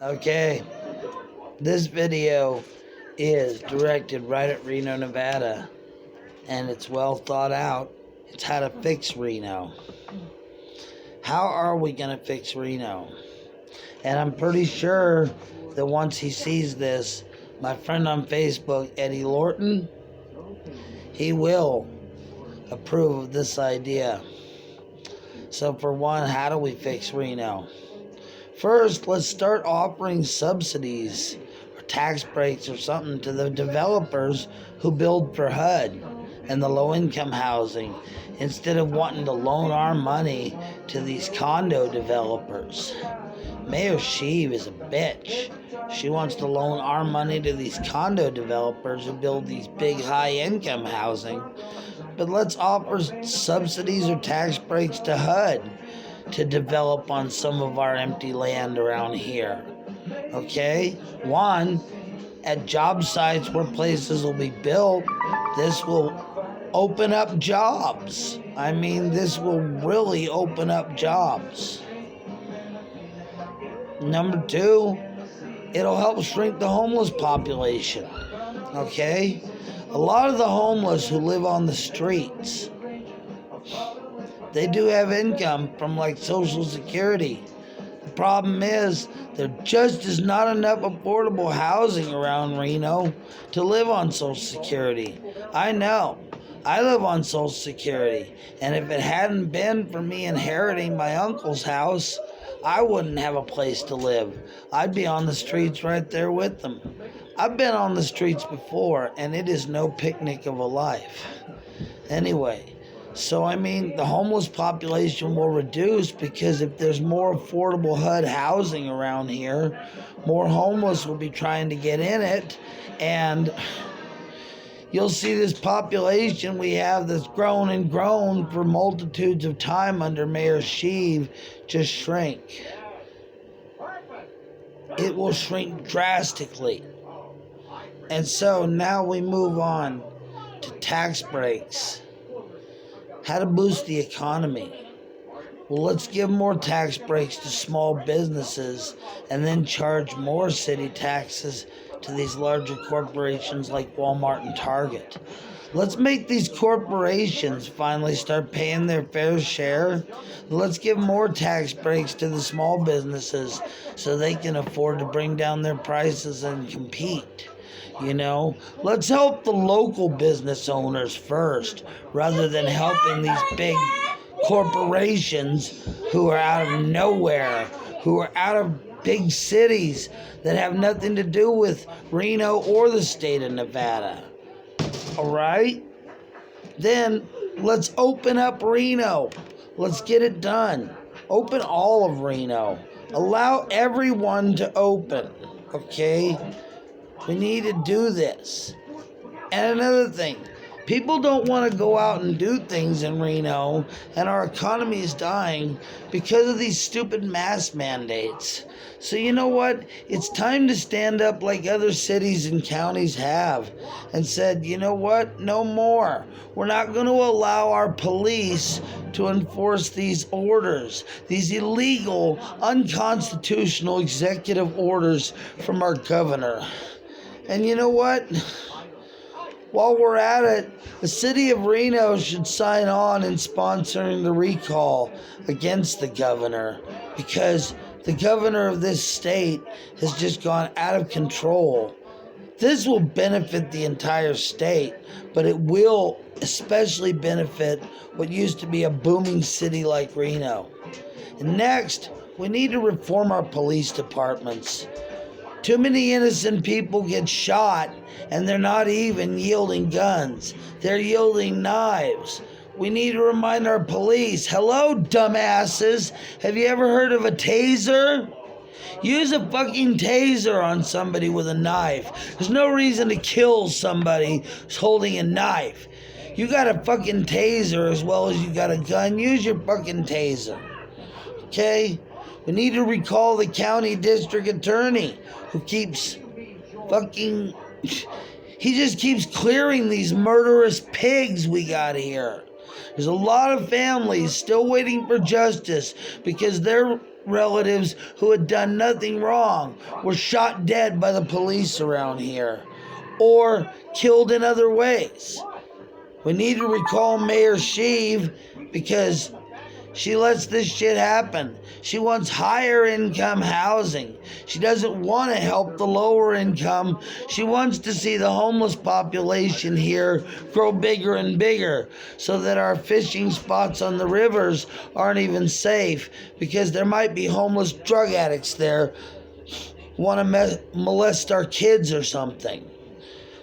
Okay, this video is directed right at Reno, Nevada, and it's well thought out. It's how to fix Reno. How are we going to fix Reno? And I'm pretty sure that once he sees this, my friend on Facebook, Eddie Lorton, he will approve of this idea. So for one, how do we fix Reno? First, let's start offering subsidies or tax breaks or something to the developers who build for HUD and the low-income housing instead of wanting to loan our money to these condo developers. Mayor Sheev is a bitch. She wants to loan our money to these condo developers who build these big high-income housing. But let's offer subsidies or tax breaks to HUD to develop on some of our empty land around here. Okay? One, at job sites where places will be built, this will open up jobs. I mean, this will really open up jobs. Number two, it'll help shrink the homeless population. Okay? A lot of the homeless who live on the streets, they do have income from like Social Security. The problem is there just is not enough affordable housing around Reno to live on Social Security. I know. I live on Social Security, and if it hadn't been for me inheriting my uncle's house, I wouldn't have a place to live. I'd be on the streets right there with them. I've been on the streets before, and it is no picnic of a life. Anyway, so I mean, the homeless population will reduce because if there's more affordable HUD housing around here, more homeless will be trying to get in it, and you'll see this population we have that's grown and grown for multitudes of time under Mayor Sheev just shrink. It will shrink drastically. And so now we move on to tax breaks. How to boost the economy. Well, let's give more tax breaks to small businesses and then charge more city taxes to these larger corporations like Walmart and Target. Let's make these corporations finally start paying their fair share. Let's give more tax breaks to the small businesses so they can afford to bring down their prices and compete. You know, let's help the local business owners first rather than helping these big corporations who are out of nowhere, who are out of big cities that have nothing to do with Reno or the state of Nevada. All right? Then let's open up Reno. Let's get it done. Open all of Reno. Allow everyone to open. Okay? We need to do this. And another thing, people don't want to go out and do things in Reno, and our economy is dying because of these stupid mask mandates. So you know what? It's time to stand up like other cities and counties have and said, you know what? No more. We're not going to allow our police to enforce these orders, these illegal, unconstitutional executive orders from our governor. And you know what? While we're at it, the city of Reno should sign on in sponsoring the recall against the governor because the governor of this state has just gone out of control. This will benefit the entire state, but it will especially benefit what used to be a booming city like Reno. And next, we need to reform our police departments. Too many innocent people get shot, and they're not even yielding guns. They're yielding knives. We need to remind our police, hello, dumbasses. Have you ever heard of a taser? Use a fucking taser on somebody with a knife. There's no reason to kill somebody who's holding a knife. You got a fucking taser as well as you got a gun. Use your fucking taser. Okay? We need to recall the county district attorney who keeps fucking... He just keeps clearing these murderous pigs we got here. There's a lot of families still waiting for justice because their relatives who had done nothing wrong were shot dead by the police around here or killed in other ways. We need to recall Mayor Sheev because she lets this shit happen. She wants higher income housing. She doesn't want to help the lower income. She wants to see the homeless population here grow bigger and bigger so that our fishing spots on the rivers aren't even safe because there might be homeless drug addicts there want to molest our kids or something.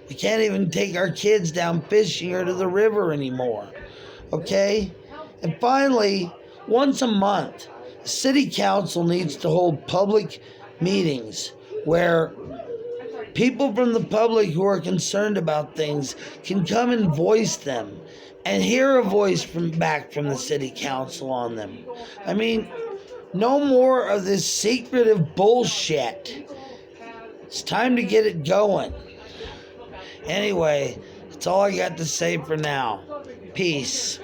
We can't even take our kids down fishing or to the river anymore. Okay? And finally, once a month, the city council needs to hold public meetings where people from the public who are concerned about things can come and voice them and hear a voice back from the city council on them. I mean, no more of this secretive bullshit. It's time to get it going. Anyway, that's all I got to say for now. Peace.